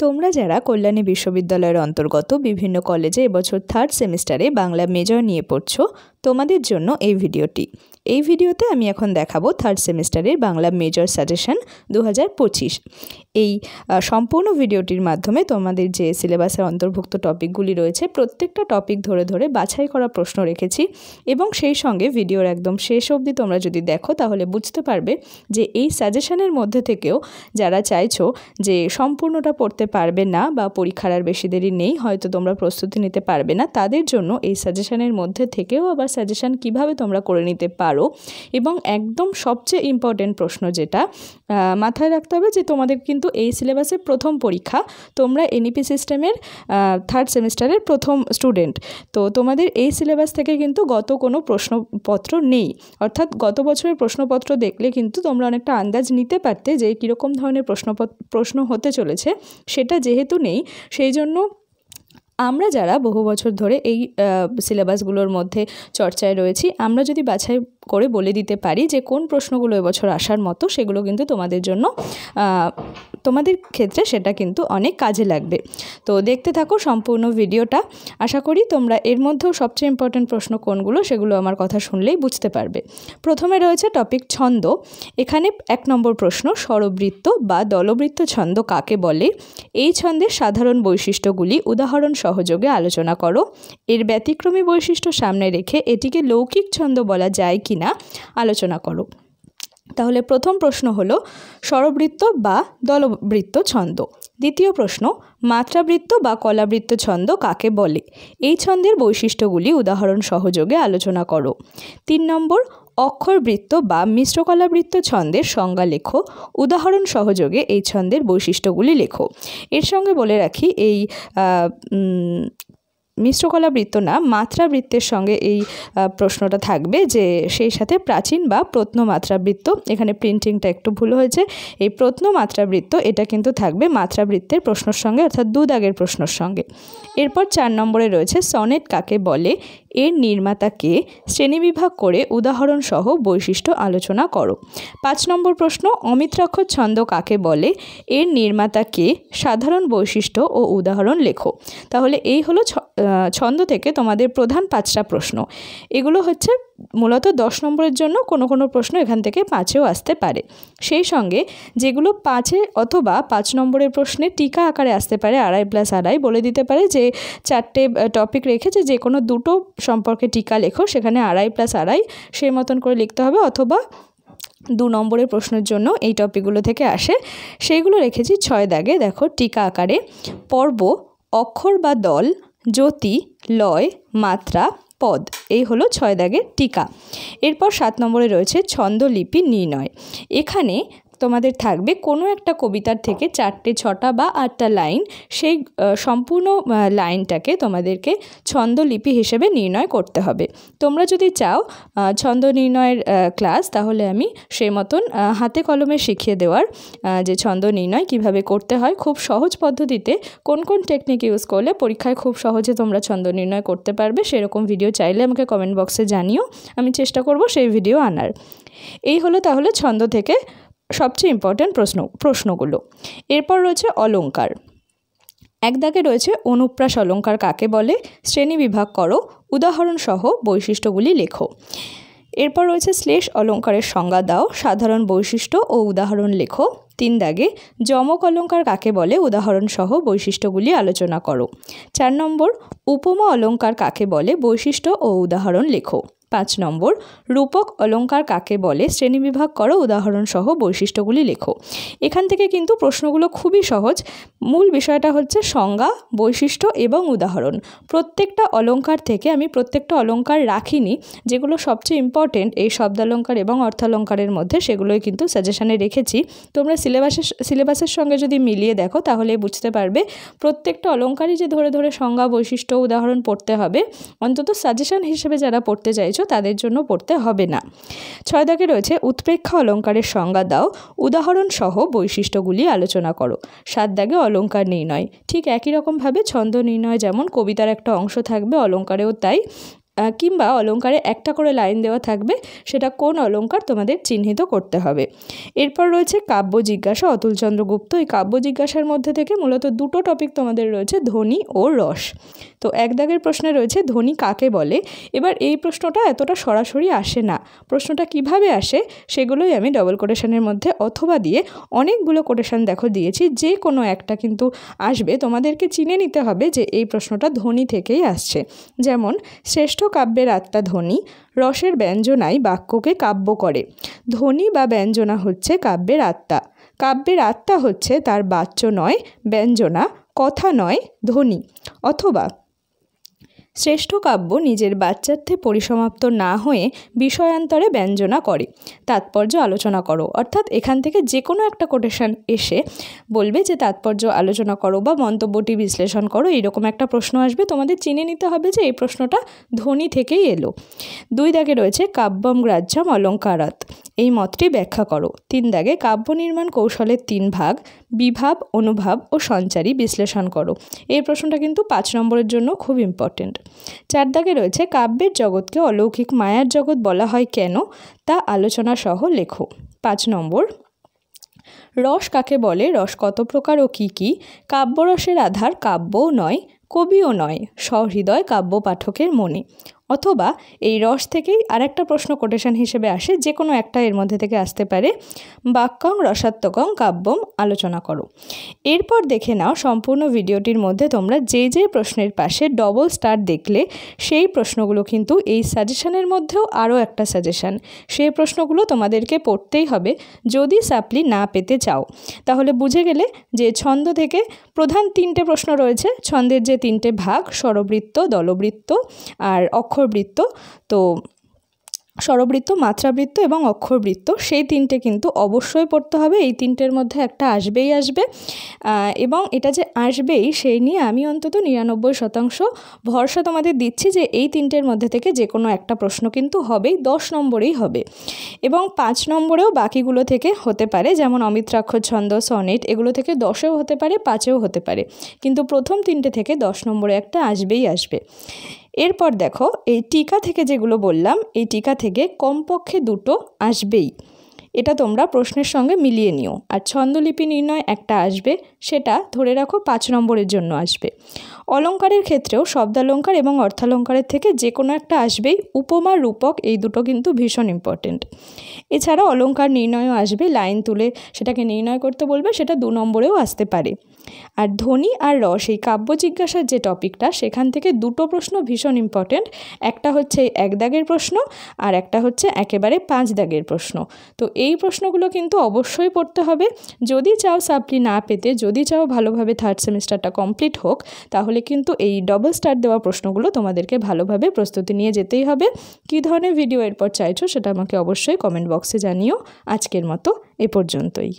তোমরা যারা কল্যাণী বিশ্ববিদ্যালয়ের অন্তর্গত বিভিন্ন কলেজে এবছর থার্ড সেমিস্টারে বাংলা মেজর নিয়ে পড়ছো, তোমাদের জন্য এই ভিডিওটি। এই ভিডিওতে আমি এখন দেখাবো থার্ড সেমিস্টারের বাংলা মেজর সাজেশন 2025। এই সম্পূর্ণ ভিডিওটির মাধ্যমে তোমাদের যে সিলেবাসের অন্তর্ভুক্ত টপিকগুলি রয়েছে প্রত্যেকটা টপিক ধরে ধরে বাছাই করা প্রশ্ন রেখেছি এবং সেই সঙ্গে ভিডিওর একদম শেষ অবধি তোমরা যদি দেখো তাহলে বুঝতে পারবে যে এই সাজেশনের মধ্যে থেকেও যারা চাইছো যে সম্পূর্ণটা পড়তে পারবে না বা পরীক্ষার আর বেশি দেরি নেই, হয়তো তোমরা প্রস্তুতি নিতে পারবে না, তাদের জন্য এই সাজেশনের মধ্যে থেকেও আবার সাজেশন কিভাবে তোমরা করে নিতে পারো এবং একদম সবচেয়ে ইম্পর্টেন্ট প্রশ্ন যেটা মাথায় রাখতে হবে যে তোমাদের কিন্তু এই সিলেবাসের প্রথম পরীক্ষা, তোমরা এনইপি সিস্টেমের থার্ড সেমিস্টারের প্রথম স্টুডেন্ট, তো তোমাদের এই সিলেবাস থেকে কিন্তু গত কোনো প্রশ্নপত্র নেই, অর্থাৎ গত বছরের প্রশ্নপত্র দেখলে কিন্তু তোমরা অনেকটা আন্দাজ নিতে পারতে যে কীরকম ধরনের প্রশ্ন হতে চলেছে। সেটা যেহেতু নেই, সেই জন্য আমরা যারা বহু বছর ধরে এই সিলেবাসগুলোর মধ্যে চর্চায় রয়েছি, আমরা যদি বাছাই করে বলে দিতে পারি যে কোন প্রশ্নগুলো এবছর আসার মতো, সেগুলো কিন্তু তোমাদের জন্য তোমাদের ক্ষেত্রে সেটা কিন্তু অনেক কাজে লাগবে। তো দেখতে থাকো সম্পূর্ণ ভিডিওটা। আশা করি তোমরা এর মধ্যেও সবচেয়ে ইম্পর্টেন্ট প্রশ্ন কোনগুলো সেগুলো আমার কথা শুনলেই বুঝতে পারবে। প্রথমে রয়েছে টপিক ছন্দ। এখানে 1 নম্বর প্রশ্ন, স্বরবৃত্ত বা দলবৃত্ত ছন্দ কাকে বলে? এই ছন্দের সাধারণ বৈশিষ্ট্যগুলি উদাহরণ সহযোগে আলোচনা করো। এর ব্যতিক্রমী বৈশিষ্ট্য সামনে রেখে এটিকে লৌকিক ছন্দ বলা যায় কিনা আলোচনা করো। তাহলে প্রথম প্রশ্ন হলো স্বরবৃত্ত বা দলবৃত্ত ছন্দ। দ্বিতীয় প্রশ্ন, মাত্রাবৃত্ত বা কলাবৃত্ত ছন্দ কাকে বলে? এই ছন্দের বৈশিষ্ট্যগুলি উদাহরণ সহযোগে আলোচনা করো। 3 নম্বর, অক্ষরবৃত্ত বা মিশ্র কলাবৃত্ত ছন্দের সংজ্ঞা লেখো। উদাহরণ সহযোগে এই ছন্দের বৈশিষ্ট্যগুলি লেখো। এর সঙ্গে বলে রাখি, এই মিশ্রকলাবৃত্ত না, মাত্রাবৃত্তের সঙ্গে এই প্রশ্নটা থাকবে, যে সেই সাথে প্রাচীন বা প্রত্নমাত্রাবৃত্ত, এখানে প্রিন্টিংটা একটু ভুল হয়েছে, এই প্রত্নমাত্রাবৃত্ত এটা কিন্তু থাকবে মাত্রাবৃত্তের প্রশ্নের সঙ্গে, অর্থাৎ 2 দাগের প্রশ্নের সঙ্গে। এরপর 4 নম্বরে রয়েছে সনেট কাকে বলে? এর নির্মাতাকে শ্রেণীবিভাগ করে উদাহরণ সহ বৈশিষ্ট্য আলোচনা করো। 5 নম্বর প্রশ্ন, অমিত্রাক্ষর ছন্দ কাকে বলে? এর নির্মাতাকে, সাধারণ বৈশিষ্ট্য ও উদাহরণ লেখো। তাহলে এই হলো ছন্দ থেকে তোমাদের প্রধান 5টা প্রশ্ন। এগুলো হচ্ছে মূলত 10 নম্বরের জন্য, কোনো কোনো প্রশ্ন এখান থেকে 5এও আসতে পারে। সেই সঙ্গে যেগুলো 5-এ অথবা 5 নম্বরের প্রশ্নে টিকা আকারে আসতে পারে, 2.5+2.5 বলে দিতে পারে যে 4টে টপিক রেখেছে, যে কোনো 2টো সম্পর্কে টিকা লেখো, সেখানে 2.5+2.5 সেই মতন করে লিখতে হবে, অথবা 2 নম্বরের প্রশ্নের জন্য এই টপিকগুলো থেকে আসে, সেইগুলো রেখেছি 6 দাগে। দেখো টিকা আকারে, পর্ব, অক্ষর বা দল, জ্যোতি, লয়, মাত্রা, পদ, এই হলো 6 দাগের টিকা। এরপর 7 নম্বরে রয়েছে ছন্দলিপি নির্ণয়। এখানে তোমাদের থাকবে কোনো একটা কবিতার থেকে 4টে 6টা বা 8টা লাইন, সেই সম্পূর্ণ লাইনটাকে তোমাদেরকে ছন্দলিপি হিসেবে নির্ণয় করতে হবে। তোমরা যদি চাও ছন্দ নির্ণয়ের ক্লাস, তাহলে আমি সেই মতন হাতে কলমে শিখিয়ে দেওয়ার, যে ছন্দ নির্ণয় কিভাবে করতে হয় খুব সহজ পদ্ধতিতে, কোন কোন টেকনিক ইউজ করলে পরীক্ষায় খুব সহজে তোমরা ছন্দ নির্ণয় করতে পারবে, সেরকম ভিডিও চাইলে আমাকে কমেন্ট বক্সে জানিও, আমি চেষ্টা করব সেই ভিডিও আনার। এই হলো তাহলে ছন্দ থেকে সবচেয়ে ইম্পর্ট্যান্ট প্রশ্নগুলো। এরপর রয়েছে অলংকার। 1 দাগে রয়েছে অনুপ্রাস অলংকার কাকে বলে? শ্রেণী বিভাগ করো, উদাহরণ সহ বৈশিষ্ট্যগুলি লেখো। এরপর রয়েছে শ্লেষ অলংকারের সংজ্ঞা দাও, সাধারণ বৈশিষ্ট্য ও উদাহরণ লেখো। 3 দাগে যমক অলংকার কাকে বলে? উদাহরণ সহ বৈশিষ্ট্যগুলি আলোচনা করো। 4 নম্বর, উপমা অলংকার কাকে বলে? বৈশিষ্ট্য ও উদাহরণ লেখো। 5 নম্বর, রূপক অলংকার কাকে বলে? শ্রেণীবিভাগ করো, উদাহরণ সহ বৈশিষ্ট্যগুলি লেখো। এখান থেকে কিন্তু প্রশ্নগুলো খুবই সহজ। মূল বিষয়টা হচ্ছে সংজ্ঞা, বৈশিষ্ট্য এবং উদাহরণ। প্রত্যেকটা অলংকার থেকে আমি প্রত্যেকটা অলংকার রাখিনি, যেগুলো সবচেয়ে ইম্পর্টেন্ট এই শব্দালংকার এবং অর্থালংকারের মধ্যে, সেগুলোই কিন্তু সাজেশনে রেখেছি। তোমরা সিলেবাসের সঙ্গে যদি মিলিয়ে দেখো তাহলে বুঝতে পারবে প্রত্যেকটা অলংকারই যে ধরে ধরে সংজ্ঞা, বৈশিষ্ট্য, উদাহরণ পড়তে হবে, অন্তত সাজেশন হিসেবে যারা পড়তে চাইছো তাদের জন্য পড়তে হবে না। 6 দাগে রয়েছে উৎপ্রেক্ষা অলংকারের সংজ্ঞা দাও, উদাহরণ সহ বৈশিষ্ট্যগুলি আলোচনা করো। 7 দাগে অলংকার নির্ণয়। ঠিক একই রকমভাবে ছন্দ নির্ণয় যেমন কবিতার একটা অংশ থাকবে, অলংকারেও তাই। কিংবা অলঙ্কারে একটা করে লাইন দেওয়া থাকবে, সেটা কোন অলঙ্কার তোমাদের চিহ্নিত করতে হবে। এরপর রয়েছে কাব্য জিজ্ঞাসা অতুল চন্দ্র গুপ্ত। এই কাব্য জিজ্ঞাসার মধ্যে থেকে মূলত দুটো টপিক তোমাদের রয়েছে, ধ্বনি ও রস। তো 1 দাগের প্রশ্নে রয়েছে ধ্বনি কাকে বলে। এবার এই প্রশ্নটা এতটা সরাসরি আসে না, প্রশ্নটা কিভাবে আসে সেগুলোই আমি ডবল কোটেশনের মধ্যে অথবা দিয়ে অনেকগুলো কোটেশন দেখো দিয়েছি, যে কোনো একটা কিন্তু আসবে। তোমাদেরকে চিনে নিতে হবে যে এই প্রশ্নটা ধ্বনি থেকেই আসছে। যেমন শ্রেষ্ঠ কাব্যের আত্মা ধ্বনি, রসের ব্যঞ্জনায় বাক্যকে কাব্য করে। ধ্বনি বা ব্যঞ্জনা হচ্ছে কাব্যের আত্মা, কাব্যের আত্মা হচ্ছে তার বাচ্য নয় ব্যঞ্জনা, কথা নয় ধ্বনি। অথবা শ্রেষ্ঠ কাব্য নিজের বাচ্যার্থে পরিসমাপ্ত না হয়ে বিষয়ান্তরে ব্যঞ্জনা করে, তাৎপর্য আলোচনা করো। অর্থাৎ এখান থেকে যে কোনো একটা কোটেশন এসে বলবে যে তাৎপর্য আলোচনা করো বা মন্তব্যটি বিশ্লেষণ করো, এরকম একটা প্রশ্ন আসবে। তোমাদের চিনে নিতে হবে যে এই প্রশ্নটা ধ্বনি থেকেই এলো। 2 দাগে রয়েছে কাব্যম গ্রাহ্যম অলঙ্কারাৎ, এই মতটি ব্যাখ্যা করো। 3 দাগে কাব্য নির্মাণ কৌশলের 3 ভাগ, বিভাব, অনুভাব ও সঞ্চারী বিশ্লেষণ করো। এই প্রশ্নটা কিন্তু 5 নম্বরের জন্য খুব ইম্পর্টেন্ট। 4 দাগে রয়েছে কাব্যের জগৎকে অলৌকিক মায়ার জগৎ বলা হয় কেন, তা আলোচনা সহ লেখো। 5 নম্বর রস কাকে বলে, রস কত প্রকার ও কী কী, কাব্যরসের আধার কাব্যও নয় কবিও নয়, সহৃদয় কাব্য পাঠকের মনে। অথবা এই রস থেকেই আরেকটা প্রশ্ন কোটেশন হিসেবে আসে, যে কোনো একটা এর মধ্যে থেকে আসতে পারে, বাক্যং রসাত্মকং কাব্যম আলোচনা করো। এরপর দেখে নাও সম্পূর্ণ ভিডিওটির মধ্যে তোমরা যে যে প্রশ্নের পাশে ডবল স্টার দেখলে সেই প্রশ্নগুলো কিন্তু এই সাজেশনের মধ্যেও আরও একটা সাজেশন, সেই প্রশ্নগুলো তোমাদেরকে পড়তেই হবে যদি সাপ্লি না পেতে চাও। তাহলে বুঝে গেলে যে ছন্দ থেকে প্রধান 3টে প্রশ্ন রয়েছে, ছন্দের যে 3টে ভাগ, স্বরবৃত্ত, দলবৃত্ত আর অক্ষরবৃত্ত। তো স্বরবৃত্ত, মাত্রাবৃত্ত এবং অক্ষরবৃত্ত, সেই 3টে কিন্তু অবশ্যই পড়তে হবে। এই 3টের মধ্যে একটা আসবেই আসবে, এবং এটা যে আসবেই সেই নিয়ে আমি অন্তত 99% ভরসা তোমাদের দিচ্ছি যে এই 3টের মধ্যে থেকে যে কোনো একটা প্রশ্ন কিন্তু হবেই, 10 নম্বরেই হবে। এবং 5 নম্বরেও বাকিগুলো থেকে হতে পারে, যেমন অমিত্রাক্ষর ছন্দ, সনেট, এগুলো থেকে 10এও হতে পারে, 5এও হতে পারে, কিন্তু প্রথম 3টে থেকে 10 নম্বরে একটা আসবেই আসবে। এরপর দেখো এই টিকা থেকে যেগুলো বললাম, এই টিকা থেকে কমপক্ষে 2টো আসবেই, এটা তোমরা প্রশ্নের সঙ্গে মিলিয়ে নিও। আর ছন্দলিপি নির্ণয় একটা আসবে, সেটা ধরে রাখো 5 নম্বরের জন্য আসবে। অলঙ্কারের ক্ষেত্রেও শব্দালঙ্কার এবং অর্থালঙ্কারের থেকে যে কোনো একটা আসবেই। উপমা, রূপক, এই দুটো কিন্তু ভীষণ ইম্পর্টেন্ট। এছাড়া অলঙ্কার নির্ণয়ও আসবে, লাইন তুলে সেটাকে নির্ণয় করতে বলবে, সেটা 2 নম্বরেও আসতে পারে। আর ধ্বনি আর রস, এই কাব্য জিজ্ঞাসার যে টপিকটা, সেখান থেকে 2টো প্রশ্ন ভীষণ ইম্পর্টেন্ট। একটা হচ্ছে 1 দাগের প্রশ্ন আর একটা হচ্ছে একেবারে 5 দাগের প্রশ্ন। তো এই প্রশ্নগুলো কিন্তু অবশ্যই পড়তে হবে যদি চাও সাপ্লি না পেতে, যদি চাও ভালোভাবে 3rd সেমিস্টারটা কমপ্লিট হোক, তাহলে কিন্তু এই ডবল স্টার দেওয়া প্রশ্নগুলো তোমাদেরকে ভালোভাবে প্রস্তুতি নিয়ে যেতেই হবে। কী ধরনের ভিডিও এরপর চাইছো সেটা আমাকে অবশ্যই কমেন্ট বক্সে জানিও। আজকের মতো এ পর্যন্তই।